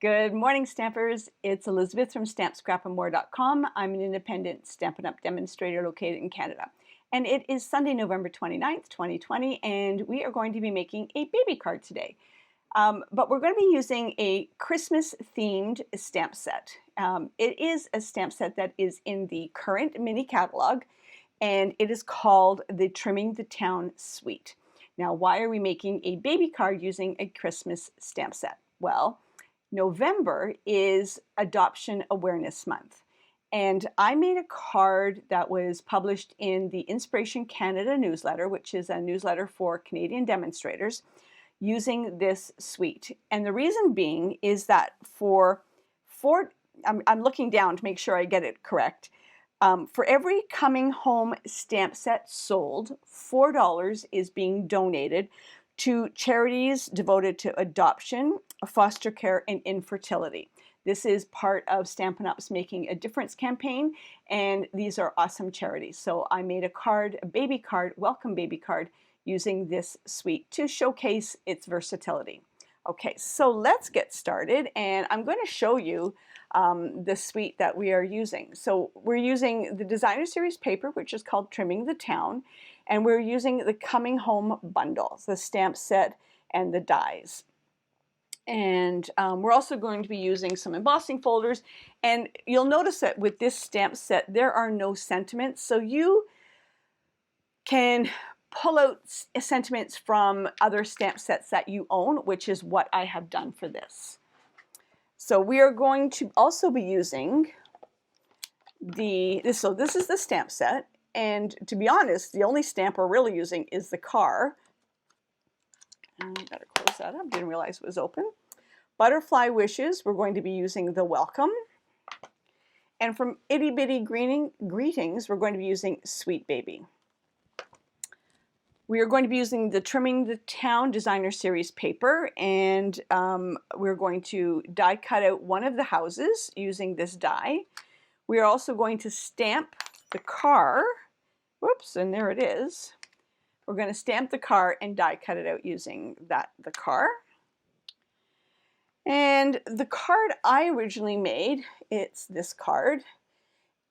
Good morning, Stampers. It's Elizabeth from StampScrapandMore.com. I'm an independent Stampin' Up! Demonstrator located in Canada. And it is Sunday, November 29th, 2020, and we are going to be making a baby card today. But we're going to be using a Christmas-themed stamp set. It is a stamp set that is in the current mini catalog, and it is called the Trimming the Town Suite. Now, why are we making a baby card using a Christmas stamp set? Well, November is Adoption Awareness Month, and I made a card that was published in the Inspiration Canada newsletter, which is a newsletter for Canadian demonstrators, using this suite. And the reason being is that I'm looking down to make sure I get it correct. For every coming home stamp set sold, $4 is being donated to charities devoted to adoption, foster care, and infertility. This is part of Stampin' Up's Making a Difference campaign, and these are awesome charities. So I made a card, a baby card, welcome baby card, using this suite to showcase its versatility. Okay, so let's get started, and I'm going to show you the suite that we are using. So we're using the Designer Series paper, which is called Trimming the Town, and we're using the Coming Home bundles, the stamp set and the dies. And we're also going to be using some embossing folders, and you'll notice that with this stamp set there are no sentiments, so you can pull out sentiments from other stamp sets that you own, which is what I have done for this. So we are going to also be using this is the stamp set, and to be honest, the only stamp we're really using is the car. And I better close that up, didn't realize it was open. Butterfly Wishes, we're going to be using the Welcome. And from Itty Bitty Greetings, we're going to be using Sweet Baby. We are going to be using the Trimming the Town Designer Series paper, and we're going to die cut out one of the houses using this die. We are also going to stamp the car. Whoops, and there it is. We're going to stamp the car and die cut it out using the car. And the card I originally made, it's this card,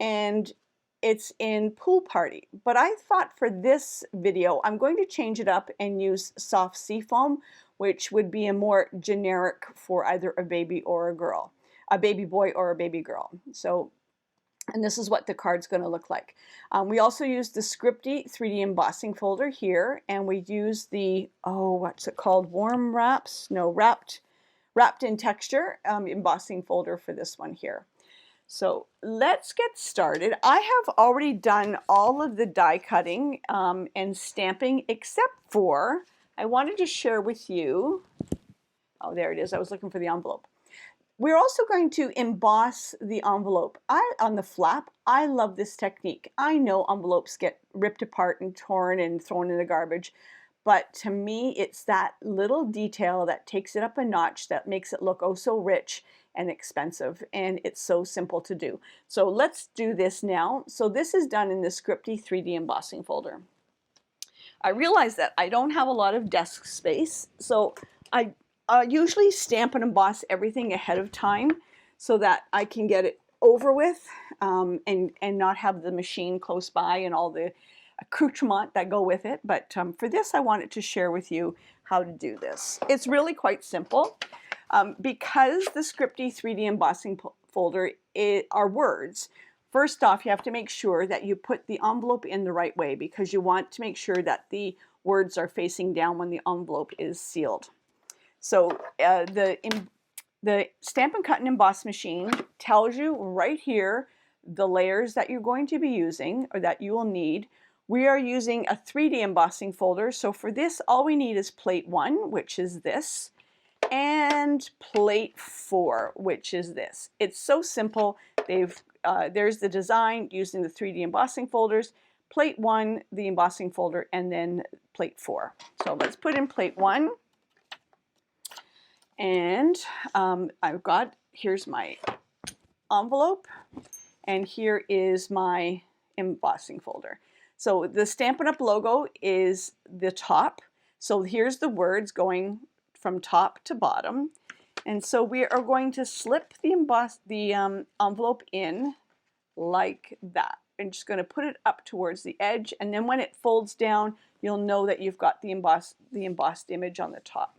and it's in Pool Party. But I thought for this video, I'm going to change it up and use soft seafoam, which would be a more generic for either a baby or a girl, a baby boy or a baby girl. So, and this is what the card's going to look like. We also use the Scripty 3D embossing folder here, and we use the, what's it called? Warm Wraps? No, Wrapped in Texture embossing folder for this one here. So let's get started. I have already done all of the die cutting and stamping, except for, I wanted to share with you, oh, there it is. I was looking for the envelope. We're also going to emboss the envelope on the flap. I love this technique. I know envelopes get ripped apart and torn and thrown in the garbage, but to me it's that little detail that takes it up a notch that makes it look oh so rich and expensive, and it's so simple to do. So let's do this now. So this is done in the Scripty 3D embossing folder. I realize that I don't have a lot of desk space, so I usually stamp and emboss everything ahead of time so that I can get it over with and not have the machine close by and all the accoutrement that go with it. But for this, I wanted to share with you how to do this. It's really quite simple. Because the Scripty 3D embossing folder are words, first off, you have to make sure that you put the envelope in the right way, because you want to make sure that the words are facing down when the envelope is sealed. So the Stampin' Cut and Emboss machine tells you right here the layers that you're going to be using or that you will need. We are using a 3D embossing folder, so for this all we need is plate 1, which is this, and plate 4, which is this. It's so simple. There's the design using the 3D embossing folders, plate 1, the embossing folder, and then plate 4. So let's put in plate 1. And here's my envelope, and here is my embossing folder. So the Stampin' Up! Logo is the top. So here's the words going from top to bottom. And so we are going to slip the envelope in like that. I'm just going to put it up towards the edge, and then when it folds down, you'll know that you've got the embossed image on the top.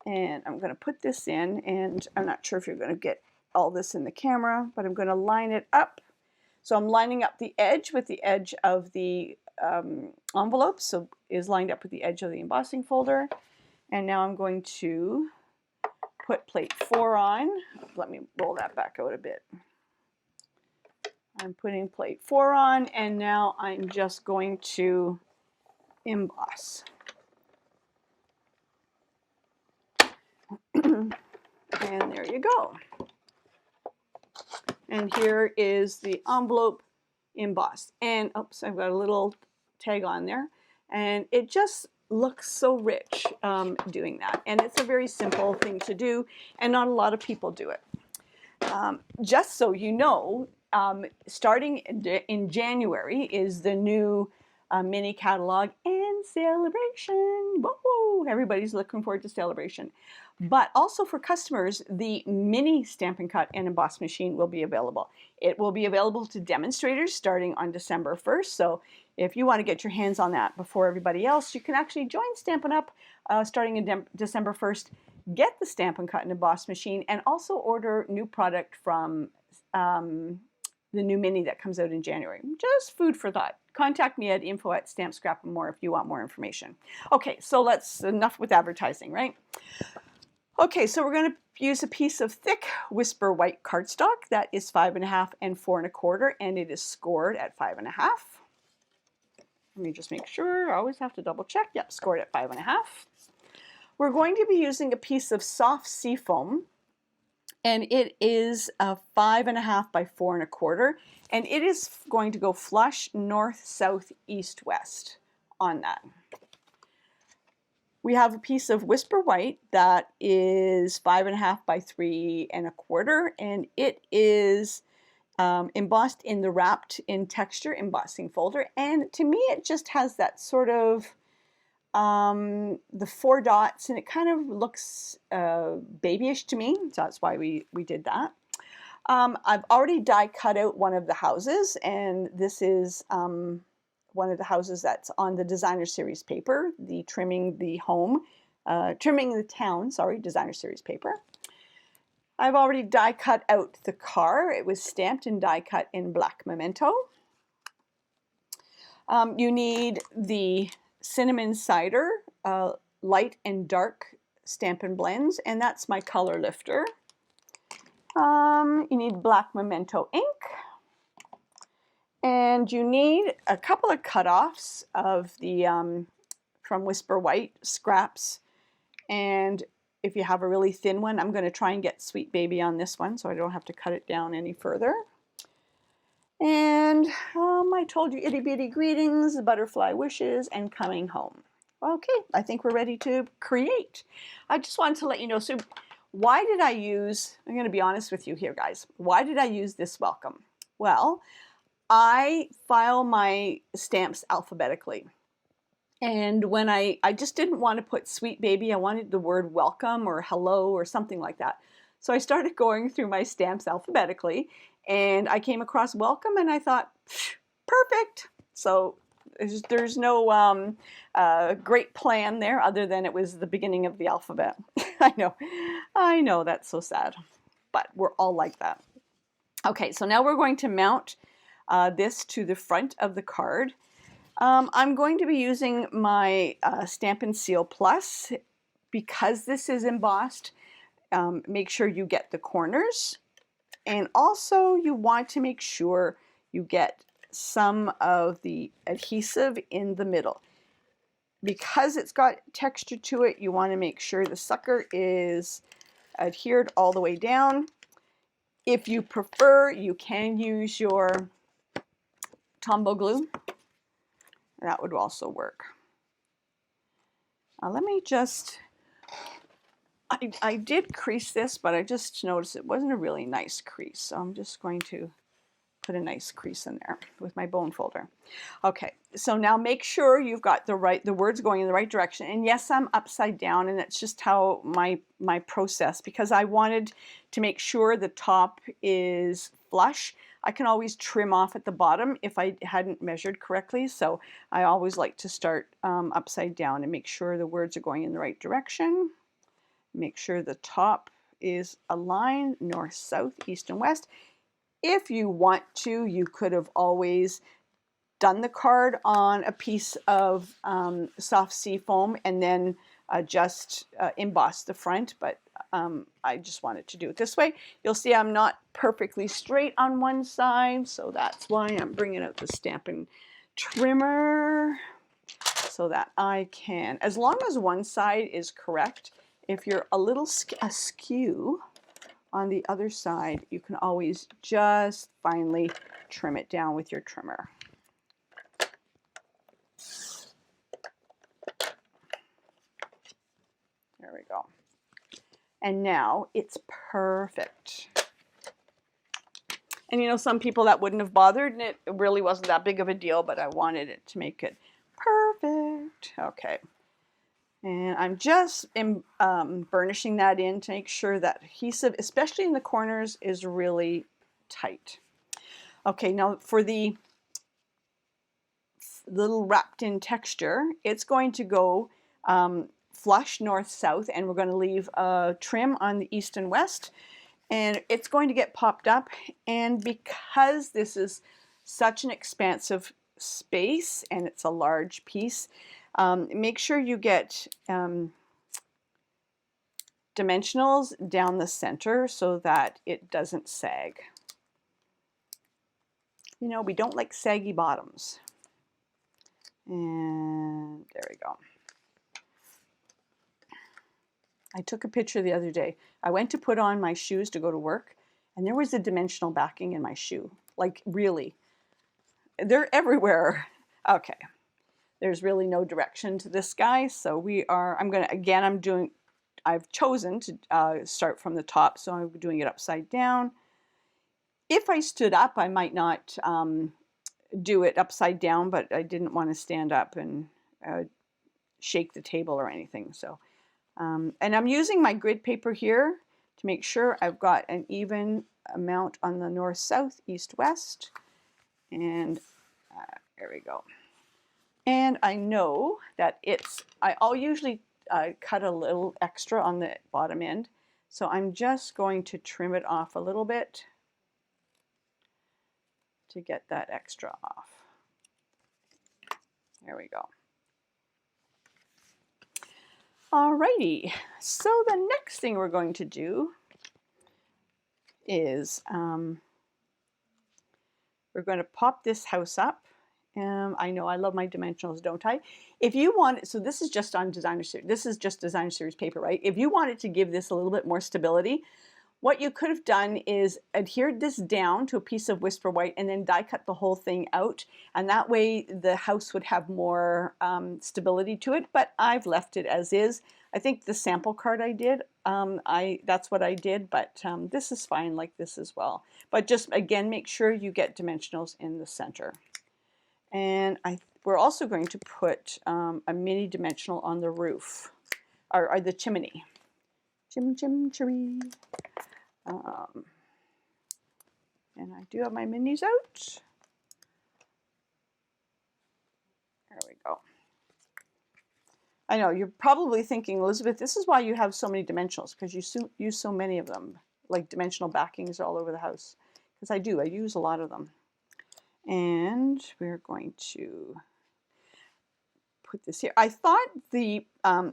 And I'm going to put this in, and I'm not sure if you're going to get all this in the camera, but I'm going to line it up. So I'm lining up the edge with the edge of the envelope, so is lined up with the edge of the embossing folder. And now I'm going to put plate 4 on. Let me roll that back out a bit. I'm putting plate 4 on, and now I'm just going to emboss. And there you go. And here is the envelope embossed. And oops, I've got a little tag on there. And it just looks so rich doing that. And it's a very simple thing to do, and not a lot of people do it. Just so you know, starting in January is the new mini catalog and celebration. Whoa, everybody's looking forward to celebration. But also for customers, the mini Stamp and Cut and Emboss machine will be available. It will be available to demonstrators starting on December 1st. So if you want to get your hands on that before everybody else, you can actually join Stampin' Up! Starting in December 1st. Get the Stamp and Cut and Emboss machine, and also order new product from the new mini that comes out in January. Just food for thought. Contact me at info@StampScrapandMore if you want more information. Okay, so enough with advertising, right? Okay, so we're going to use a piece of thick Whisper white cardstock that is 5.5 and 4 1/4, and it is scored at 5.5. Let me just make sure. I always have to double check. Yep, scored at 5.5. We're going to be using a piece of soft seafoam, and it is a 5.5 by 4 1/4, and it is going to go flush north, south, east, west on that. We have a piece of Whisper white that is 5.5 by 3 1/4, and it is embossed in the wrapped in texture embossing folder. And to me, it just has that sort of the 4 dots, and it kind of looks babyish to me, so that's why we did that. I've already die cut out one of the houses, and this is one of the houses that's on the designer series paper, the trimming the town, designer series paper. I've already die cut out the car. It was stamped and die cut in black memento. You need the cinnamon cider, light and dark Stampin' Blends, and that's my color lifter. You need black memento ink, and you need a couple of cutoffs of the from Whisper White scraps, and if you have a really thin one, I'm going to try and get Sweet Baby on this one so I don't have to cut it down any further. And I told you itty bitty greetings, butterfly wishes, and coming home. Okay, I think we're ready to create. I just wanted to let you know, so why did I use, I'm going to be honest with you here, guys. Why did I use this welcome? Well, I file my stamps alphabetically. And when I just didn't want to put Sweet Baby, I wanted the word welcome or hello or something like that. So I started going through my stamps alphabetically, and I came across welcome, and I thought, perfect. So there's no great plan there other than it was the beginning of the alphabet. I know, that's so sad, but we're all like that. Okay, so now we're going to mount this to the front of the card. I'm going to be using my Stampin' Seal Plus. Because this is embossed, make sure you get the corners, and also you want to make sure you get some of the adhesive in the middle. Because it's got texture to it, you want to make sure the sucker is adhered all the way down. If you prefer, you can use your Tombow glue. That would also work. Let me just, I did crease this, but I just noticed it wasn't a really nice crease. So I'm just going to put a nice crease in there with my bone folder. Okay, so now make sure you've got the words going in the right direction. And yes, I'm upside down, and that's just how my process, because I wanted to make sure the top is flush. I can always trim off at the bottom if I hadn't measured correctly. So I always like to start upside down and make sure the words are going in the right direction. Make sure the top is aligned, north, south, east, and west. If you want to, you could have always done the card on a piece of soft sea foam and then just emboss the front, but I just wanted to do it this way. You'll see I'm not perfectly straight on one side, so that's why I'm bringing out the Stampin' Trimmer so that I can, as long as one side is correct, if you're a little askew on the other side, you can always just finely trim it down with your trimmer. There we go. And now it's perfect. And you know, some people that wouldn't have bothered, and it really wasn't that big of a deal, but I wanted it to make it perfect. Okay. And I'm just burnishing that in to make sure that adhesive, especially in the corners, is really tight. Okay, now for the little wrapped in texture, it's going to go flush north-south, and we're going to leave a trim on the east and west, and it's going to get popped up. And because this is such an expansive space and it's a large piece, make sure you get dimensionals down the center so that it doesn't sag. You know, we don't like saggy bottoms. And there we go. I took a picture the other day. I went to put on my shoes to go to work, and there was a dimensional backing in my shoe. Like, really. They're everywhere. Okay. There's really no direction to this guy, so I've chosen to start from the top, so I'm doing it upside down. If I stood up, I might not do it upside down, but I didn't want to stand up and shake the table or anything. So, and I'm using my grid paper here to make sure I've got an even amount on the north, south, east, west, and there we go. And I know that I'll usually cut a little extra on the bottom end, so I'm just going to trim it off a little bit to get that extra off. There we go. Alrighty, so the next thing we're going to do is we're going to pop this house up. I know I love my dimensionals, don't I? If you want, so this is just on Designer Series. This is just Designer Series paper, right? If you wanted to give this a little bit more stability, what you could have done is adhered this down to a piece of Whisper White and then die cut the whole thing out. And that way the house would have more stability to it, but I've left it as is. I think the sample card I did, that's what I did, but this is fine like this as well. But just, again, make sure you get dimensionals in the center. And we're also going to put a mini dimensional on the roof, or the chimney. Chim, chim, cherry. And I do have my minis out. There we go. I know, you're probably thinking, Elizabeth, this is why you have so many dimensionals, because you use so many of them, like dimensional backings all over the house. Because I do, I use a lot of them. And we're going to put this here. I thought the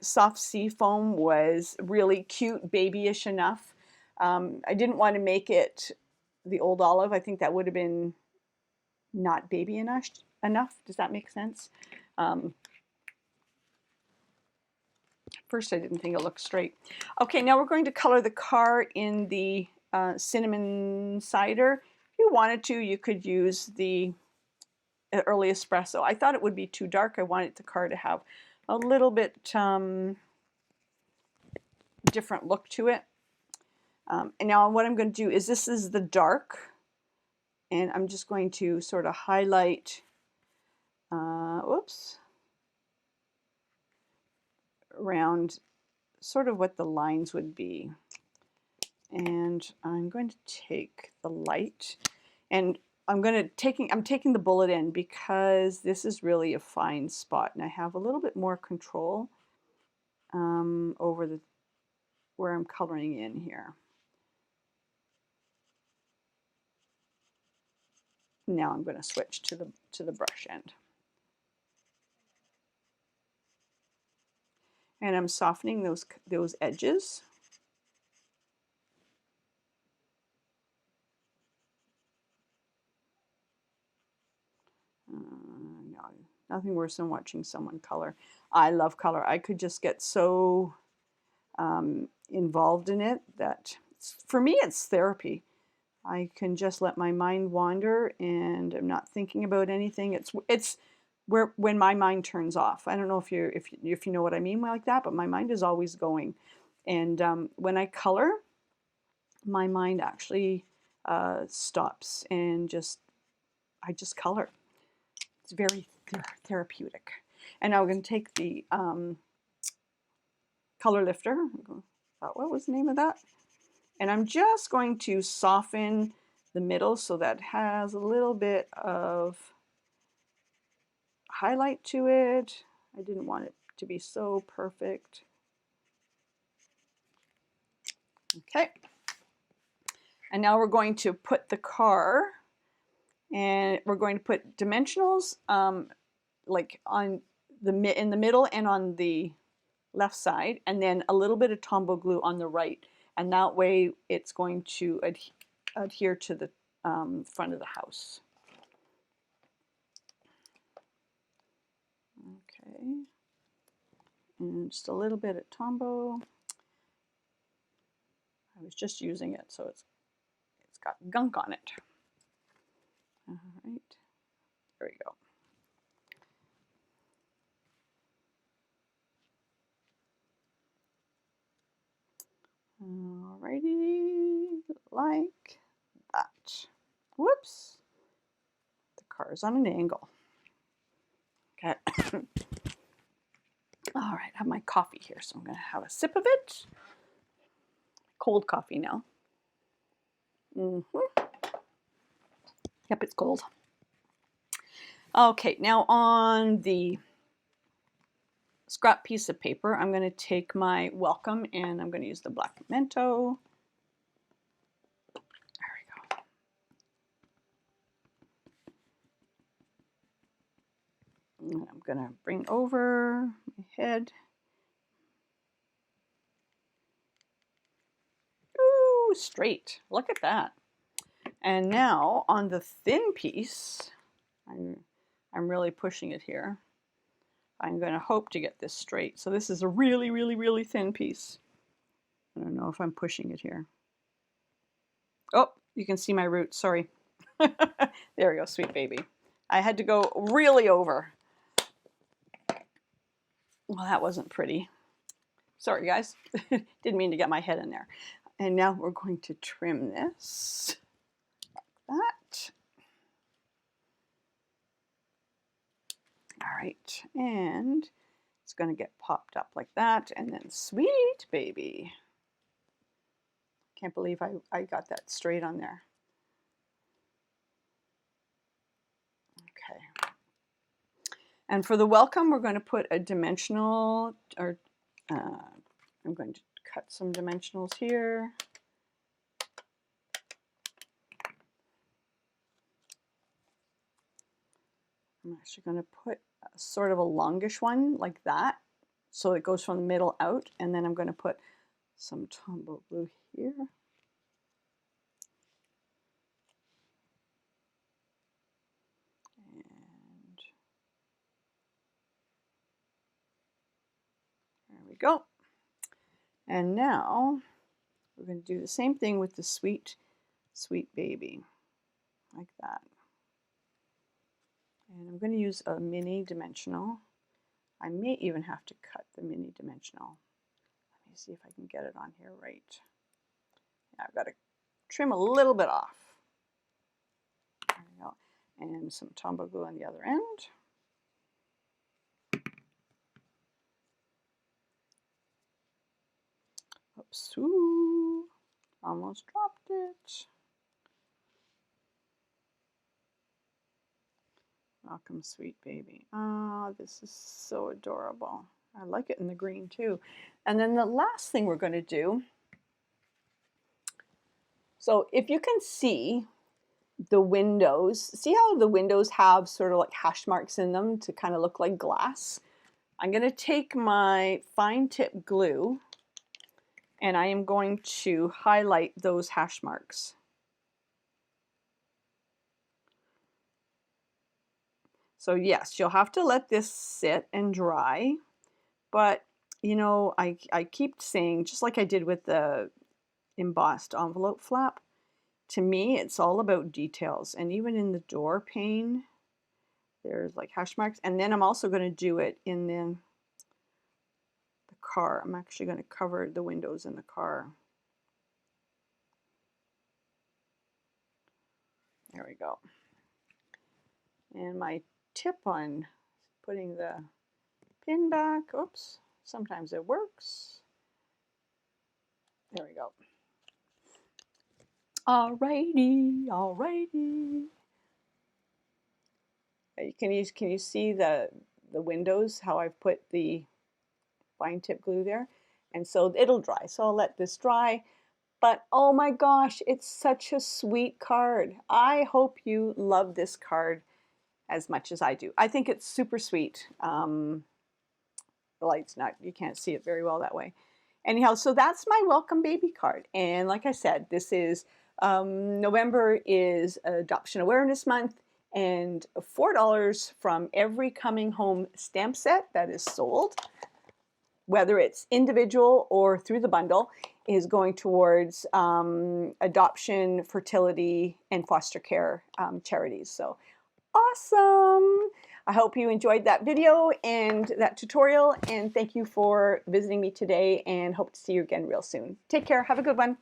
soft sea foam was really cute, babyish enough. I didn't want to make it the old olive. I think that would have been not baby enough. Does that make sense? First, I didn't think it looked straight. Okay, now we're going to color the car in the cinnamon cider. If you wanted to, you could use the early espresso. I thought it would be too dark. I wanted the car to have a little bit different look to it. And now what I'm going to do is, this is the dark And I'm just going to sort of highlight, around sort of what the lines would be. And I'm going to take the light, and I'm taking the bullet in because this is really a fine spot, and I have a little bit more control over where I'm coloring in here. Now I'm going to switch to the brush end. And I'm softening those edges. No, nothing worse than watching someone color. I love color. I could just get so involved in it that for me it's therapy. I can just let my mind wander, and I'm not thinking about anything. It's when my mind turns off. I don't know if you know what I mean like that, but my mind is always going. And when I color, my mind actually stops, and I just color. It's very therapeutic. And now we're going to take the color lifter. What was the name of that? And I'm just going to soften the middle so that has a little bit of highlight to it. I didn't want it to be so perfect. Okay. And now we're going to put the car, and we're going to put dimensionals like in the middle and on the left side, and then a little bit of Tombow glue on the right, and that way it's going to adhere to the front of the house. Okay, and just a little bit of Tombow. I was just using it, so it's got gunk on it. All right, there we go. Alrighty, like that. Whoops, the car's on an angle. Okay. All right, I have my coffee here, so I'm going to have a sip of it. Cold coffee now. Yep, it's cold. Okay, now on the scrap piece of paper, I'm going to take my welcome, and I'm going to use the black pimento. There we go. And I'm going to bring over my head. Ooh, straight. Look at that. And now on the thin piece, I'm really pushing it here. I'm going to hope to get this straight. So this is a really, really, really thin piece. I don't know if I'm pushing it here. Oh, you can see my roots. Sorry. There we go, sweet baby. I had to go really over. Well, that wasn't pretty. Sorry, guys. Didn't mean to get my head in there. And now we're going to trim this like that. All right, and it's going to get popped up like that, and then sweet baby. Can't believe I got that straight on there. Okay. And for the welcome, we're going to put a dimensional, or I'm going to cut some dimensionals here. I'm actually going to put sort of a longish one like that, so it goes from the middle out, and then I'm going to put some Tombow glue here. And there we go. And now we're going to do the same thing with the sweet, sweet baby, like that. And I'm going to use a mini dimensional. I may even have to cut the mini dimensional. Let me see if I can get it on here right. Yeah, I've got to trim a little bit off. and some Tombow glue on the other end. Oops, ooh, almost dropped it. Welcome, sweet baby. Oh, this is so adorable. I like it in the green too. And then the last thing we're going to do, so if you can see the windows, see how the windows have sort of like hash marks in them to kind of look like glass? I'm going to take my fine tip glue and I am going to highlight those hash marks. So yes, you'll have to let this sit and dry, but you know, I keep saying, just like I did with the embossed envelope flap, to me it's all about details. And even in the door pane, there's like hash marks. And then I'm also going to do it in the car. I'm actually going to cover the windows in the car. There we go. And my tip on putting the pin back, oops, sometimes it works. There we go. Alrighty, alrighty. Can you see the windows, how I've put the fine tip glue there? And so it'll dry, so I'll let this dry. But oh my gosh, it's such a sweet card. I hope you love this card as much as I do. I think it's super sweet. The light's not, you can't see it very well that way. Anyhow, so that's my welcome baby card. And like I said, this is November is Adoption Awareness Month, and $4 from every coming home stamp set that is sold, whether it's individual or through the bundle, is going towards adoption, fertility, and foster care charities. So awesome! I hope you enjoyed that video and that tutorial, and thank you for visiting me today, and hope to see you again real soon. Take care. Have a good one.